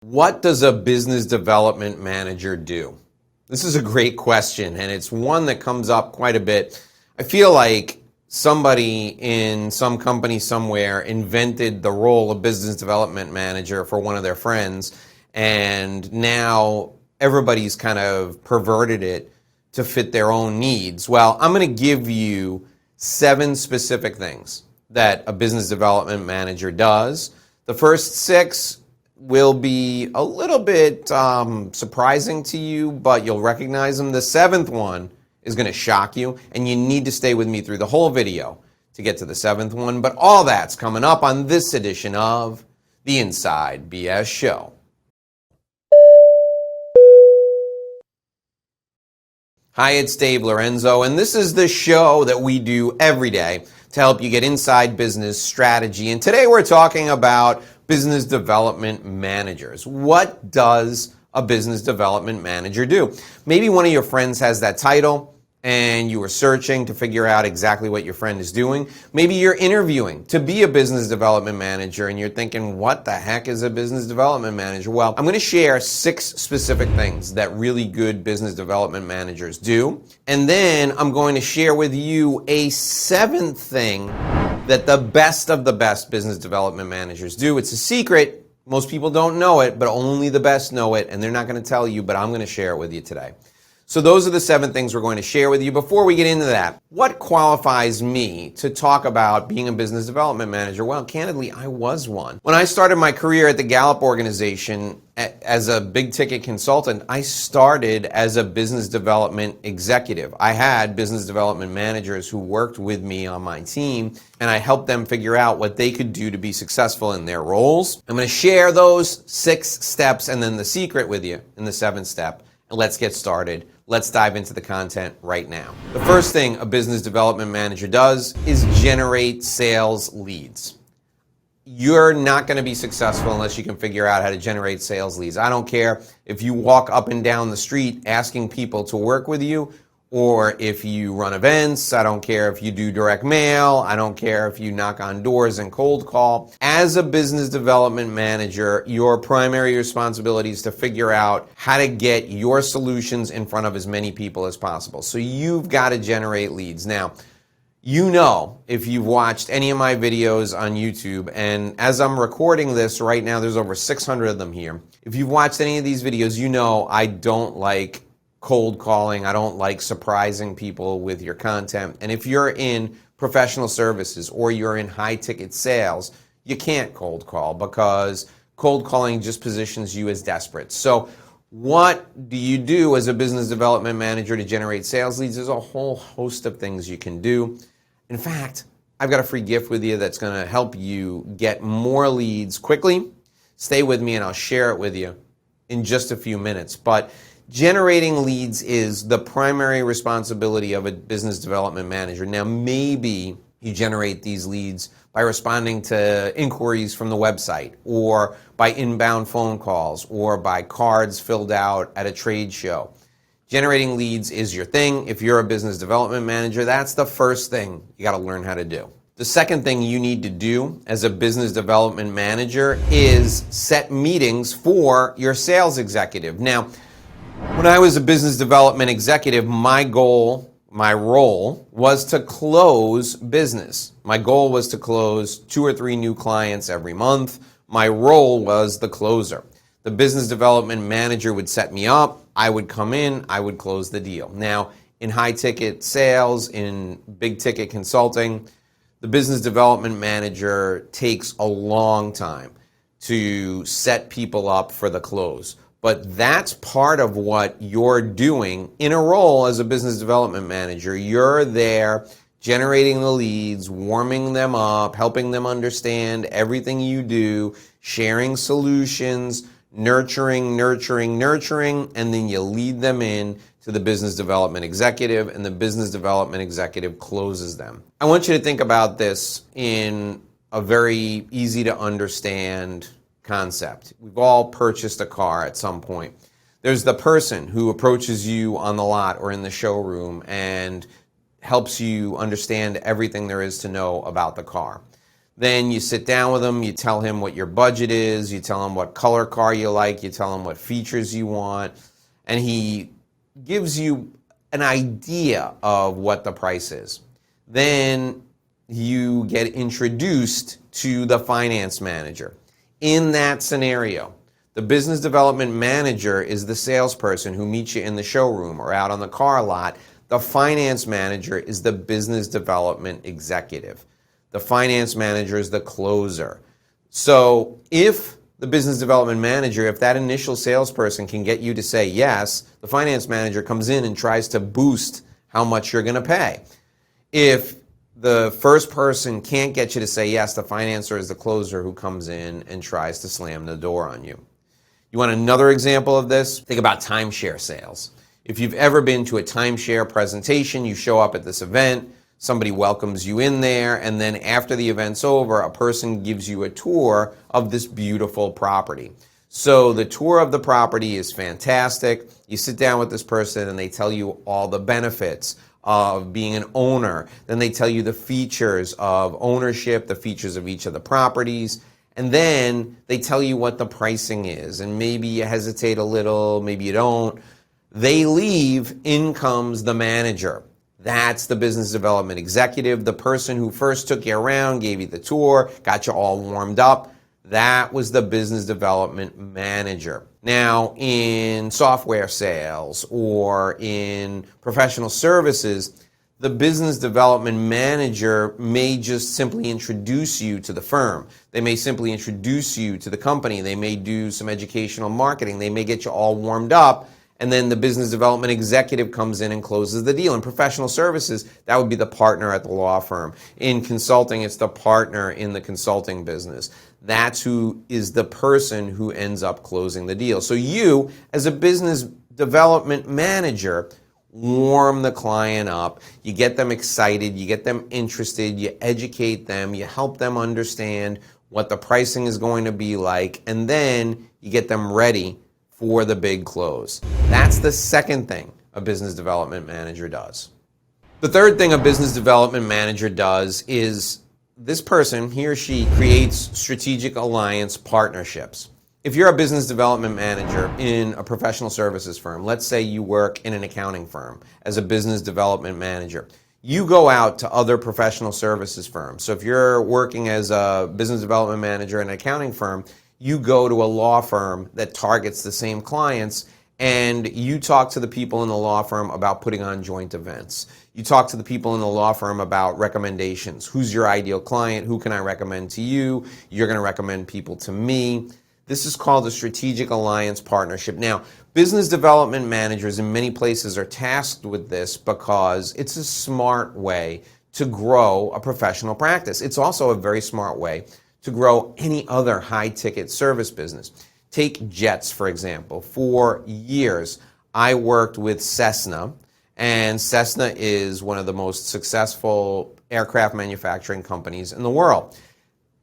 What does a business development manager do? This is a great question, and it's one that comes up quite a bit. I feel like somebody in some company somewhere invented the role of business development manager for one of their friends, and now everybody's kind of perverted it to fit their own needs. Well, I'm going to give you 7 specific things that a business development manager does. The first 6 will be a little bit surprising to you, but you'll recognize them. The 7th one is going to shock you, and you need to stay with me through the whole video to get to the 7th one. But all that's coming up on this edition of the Inside BS Show. Hi, it's Dave Lorenzo, and this is the show that we do every day to help you get inside business strategy. And today we're talking about business development managers. What does a business development manager do? Maybe one of your friends has that title and you were searching to figure out exactly what your friend is doing. Maybe you're interviewing to be a business development manager and you're thinking, what the heck is a business development manager? Well, I'm going to share 6 specific things that really good business development managers do. And then I'm going to share with you a 7th thing that the best of the best business development managers do. It's a secret. Most people don't know it, but only the best know it, and they're not going to tell you, but I'm going to share it with you today. So those are the 7 things we're going to share with you. Before we get into that, what qualifies me to talk about being a business development manager? Well, candidly, I was one. When I started my career at the Gallup organization as a big ticket consultant, I started as a business development executive. I had business development managers who worked with me on my team, and I helped them figure out what they could do to be successful in their roles. I'm going to share those 6 steps and then the secret with you in the 7th step. And let's get started. Let's dive into the content right now. The first thing a business development manager does is generate sales leads. You're not going to be successful unless you can figure out how to generate sales leads. I don't care if you walk up and down the street asking people to work with you, or if you run events. I don't care if you do direct mail. I don't care if you knock on doors and cold call. As a business development manager, your primary responsibility is to figure out how to get your solutions in front of as many people as possible. So you've got to generate leads. Now, you know, if you've watched any of my videos on YouTube, and as I'm recording this right now, there's over 600 of them here. If you've watched any of these videos, you know I don't like cold calling. I don't like surprising people with your content. And if you're in professional services or you're in high ticket sales, you can't cold call because cold calling just positions you as desperate. So what do you do as a business development manager to generate sales leads? There's a whole host of things you can do. In fact, I've got a free gift with you that's going to help you get more leads quickly. Stay with me and I'll share it with you in just a few minutes. But generating leads is the primary responsibility of a business development manager. Now, maybe you generate these leads by responding to inquiries from the website, or by inbound phone calls, or by cards filled out at a trade show. Generating leads is your thing. If you're a business development manager, that's the first thing you got to learn how to do. The second thing you need to do as a business development manager is set meetings for your sales executive. Now, when I was a business development executive, my role was to close business. My goal was to close 2 or 3 new clients every month. My role was the closer. The business development manager would set me up. I would come in. I would close the deal. Now, in high ticket sales, in big ticket consulting, the business development manager takes a long time to set people up for the close. But that's part of what you're doing in a role as a business development manager. You're there generating the leads, warming them up, helping them understand everything you do, sharing solutions, nurturing, and then you lead them in to the business development executive, and the business development executive closes them. I want you to think about this in a very easy to understand concept. We've all purchased a car at some point. There's the person who approaches you on the lot or in the showroom and helps you understand everything there is to know about the car. Then you sit down with him, you tell him what your budget is, you tell him what color car you like, you tell him what features you want, and he gives you an idea of what the price is. Then you get introduced to the finance manager. In that scenario, the business development manager is the salesperson who meets you in the showroom or out on the car lot. The finance manager is the business development executive. The finance manager is the closer. So if the business development manager, if that initial salesperson can get you to say yes, the finance manager comes in and tries to boost how much you're going to pay. If the first person can't get you to say yes, the financer is the closer who comes in and tries to slam the door on you. You want another example of this? Think about timeshare sales. If you've ever been to a timeshare presentation, you show up at this event, somebody welcomes you in there, and then after the event's over, a person gives you a tour of this beautiful property. So the tour of the property is fantastic. You sit down with this person and they tell you all the benefits of being an owner. Then they tell you the features of ownership, the features of each of the properties, and then they tell you what the pricing is. And maybe you hesitate a little, maybe you don't. They leave, in comes the manager. That's the business development executive, the person who first took you around, gave you the tour, got you all warmed up. That was the business development manager. Now, in software sales or in professional services, the business development manager may just simply introduce you to the firm. They may simply introduce you to the company. They may do some educational marketing. They may get you all warmed up. And then the business development executive comes in and closes the deal. In professional services, that would be the partner at the law firm. In consulting, it's the partner in the consulting business. That's who is the person who ends up closing the deal. So you, as a business development manager, warm the client up. You get them excited. You get them interested. You educate them. You help them understand what the pricing is going to be like. And then you get them ready for the big close. That's the second thing a business development manager does. The third thing a business development manager does is this person, he or she, creates strategic alliance partnerships. If you're a business development manager in a professional services firm, let's say you work in an accounting firm as a business development manager, you go out to other professional services firms. So if you're working as a business development manager in an accounting firm, you go to a law firm that targets the same clients and you talk to the people in the law firm about putting on joint events. You talk to the people in the law firm about recommendations. Who's your ideal client? Who can I recommend to you? You're going to recommend people to me. This is called a strategic alliance partnership. Now, business development managers in many places are tasked with this because it's a smart way to grow a professional practice. It's also a very smart way to grow any other high-ticket service business. Take jets, for example. For years, I worked with Cessna, and Cessna is one of the most successful aircraft manufacturing companies in the world.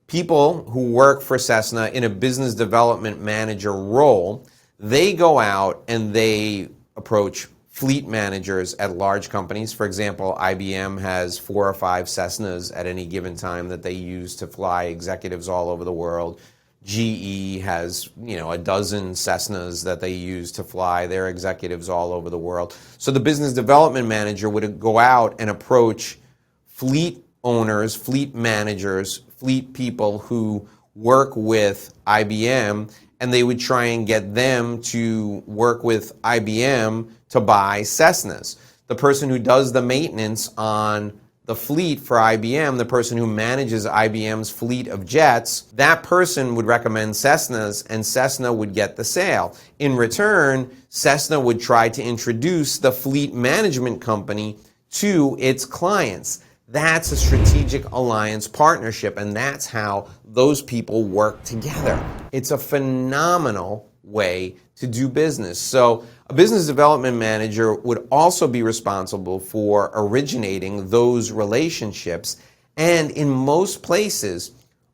People who work for Cessna in a business development manager role, they go out and they approach fleet managers at large companies. For example, IBM has 4 or 5 Cessnas at any given time that they use to fly executives all over the world. GE has, a dozen Cessnas that they use to fly their executives all over the world. So the business development manager would go out and approach fleet owners, fleet managers, fleet people who work with IBM, and they would try and get them to work with IBM to buy Cessnas. The person who does the maintenance on the fleet for IBM, the person who manages IBM's fleet of jets, that person would recommend Cessnas and Cessna would get the sale. In return, Cessna would try to introduce the fleet management company to its clients. That's a strategic alliance partnership, and that's how those people work together. It's a phenomenal way to do business. So a business development manager would also be responsible for originating those relationships, and in most places,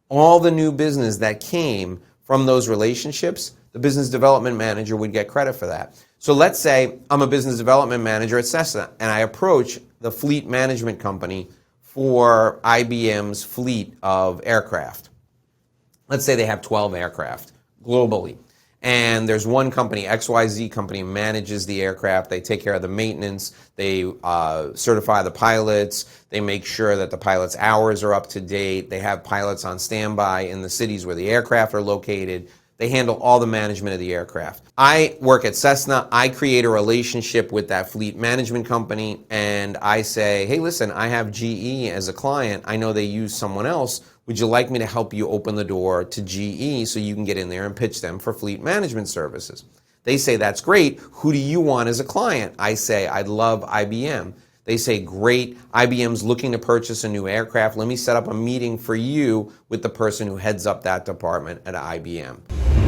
all the new business that came from those relationships, the business development manager would get credit for that. So let's say I'm a business development manager at Cessna, and I approach the fleet management company for IBM's fleet of aircraft. Let's say they have 12 aircraft globally. And there's one company, XYZ company, manages the aircraft. They take care of the maintenance. They certify the pilots. They make sure that the pilots' hours are up to date. They have pilots on standby in the cities where the aircraft are located. They handle all the management of the aircraft. I work at Cessna. I create a relationship with that fleet management company, and I say, hey, listen, I have GE as a client. I know they use someone else. Would you like me to help you open the door to GE so you can get in there and pitch them for fleet management services? They say, that's great. Who do you want as a client? I say, I'd love IBM. They say, great, IBM's looking to purchase a new aircraft. Let me set up a meeting for you with the person who heads up that department at IBM.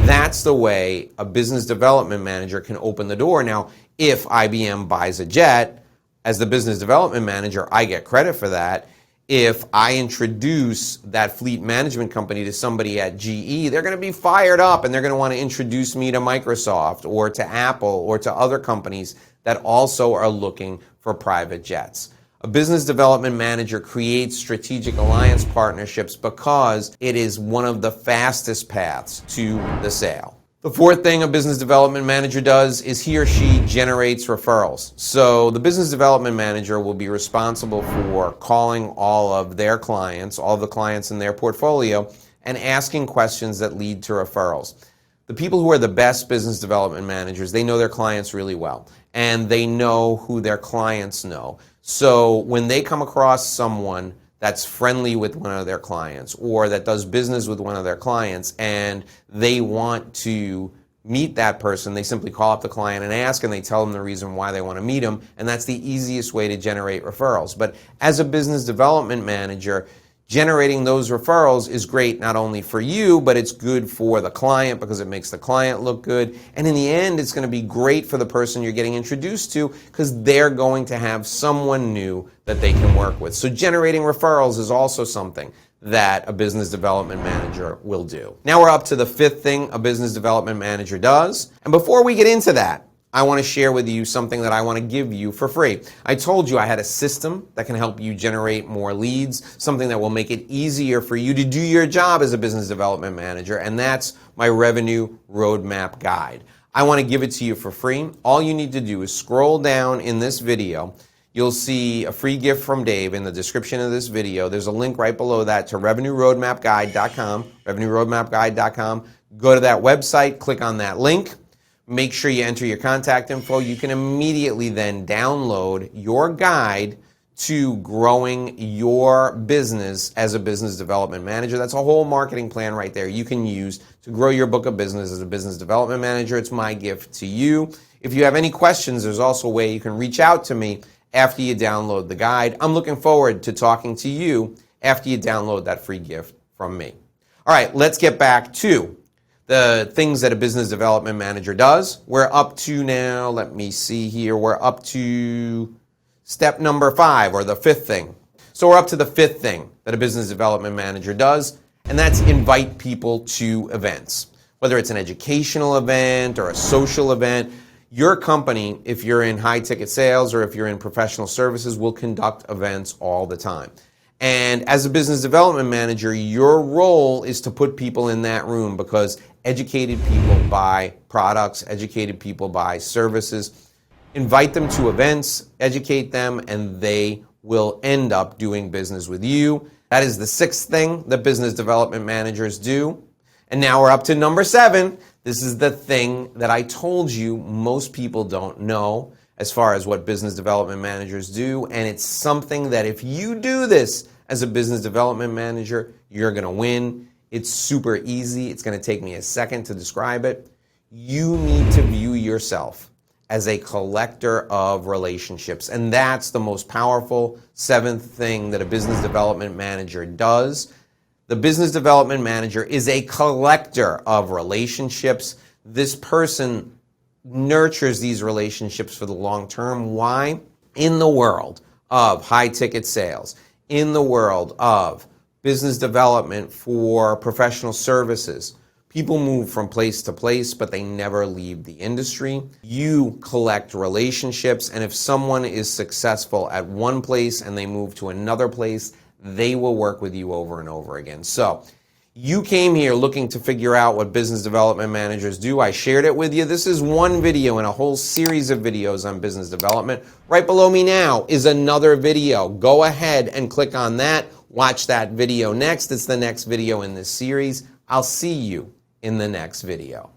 That's the way a business development manager can open the door. Now, if IBM buys a jet, as the business development manager, I get credit for that. If I introduce that fleet management company to somebody at GE, they're going to be fired up and they're going to want to introduce me to Microsoft or to Apple or to other companies that also are looking for private jets. A business development manager creates strategic alliance partnerships because it is one of the fastest paths to the sale. The fourth thing a business development manager does is he or she generates referrals. So the business development manager will be responsible for calling all of their clients, all of the clients in their portfolio, and asking questions that lead to referrals. The people who are the best business development managers, they know their clients really well, and they know who their clients know. So when they come across someone that's friendly with one of their clients or that does business with one of their clients and they want to meet that person, they simply call up the client and ask, and they tell them the reason why they want to meet them, and that's the easiest way to generate referrals. But as a business development manager, generating those referrals is great not only for you, but it's good for the client because it makes the client look good. And in the end, it's going to be great for the person you're getting introduced to because they're going to have someone new that they can work with. So generating referrals is also something that a business development manager will do. Now we're up to the fifth thing a business development manager does. And before we get into that, I want to share with you something that I want to give you for free. I told you I had a system that can help you generate more leads, something that will make it easier for you to do your job as a business development manager, and that's my Revenue Roadmap Guide. I want to give it to you for free. All you need to do is scroll down in this video. You'll see a free gift from Dave in the description of this video. There's a link right below that to RevenueRoadmapGuide.com, RevenueRoadmapGuide.com. Go to that website, click on that link. Make sure you enter your contact info. You can immediately then download your guide to growing your business as a business development manager. That's a whole marketing plan right there you can use to grow your book of business as a business development manager. It's my gift to you. If you have any questions, there's also a way you can reach out to me after you download the guide. I'm looking forward to talking to you after you download that free gift from me. All right, let's get back to the things that a business development manager does. We're up to now, let me see here, we're up to step number 5, or the fifth thing. So we're up to the fifth thing that a business development manager does, and that's invite people to events. Whether it's an educational event or a social event, your company, if you're in high ticket sales or if you're in professional services, will conduct events all the time. And as a business development manager, your role is to put people in that room because educated people buy products, educated people buy services. Invite them to events, educate them, and they will end up doing business with you. That is the sixth thing that business development managers do. And now we're up to number 7. This is the thing that I told you most people don't know as far as what business development managers do, and it's something that if you do this as a business development manager, you're going to win. It's super easy. It's going to take me a second to describe it. You need to view yourself as a collector of relationships, and that's the most powerful 7th thing that a business development manager does. The business development manager is a collector of relationships. This person nurtures these relationships for the long term. Why? In the world of high ticket sales, in the world of business development for professional services, People move from place to place, but they never leave the industry. You collect relationships, and if someone is successful at one place and they move to another place, they will work with you over and over again. So you came here looking to figure out what business development managers do. I shared it with you. This is one video in a whole series of videos on business development. Right below me now is another video. Go ahead and click on that. Watch that video next. It's the next video in this series. I'll see you in the next video.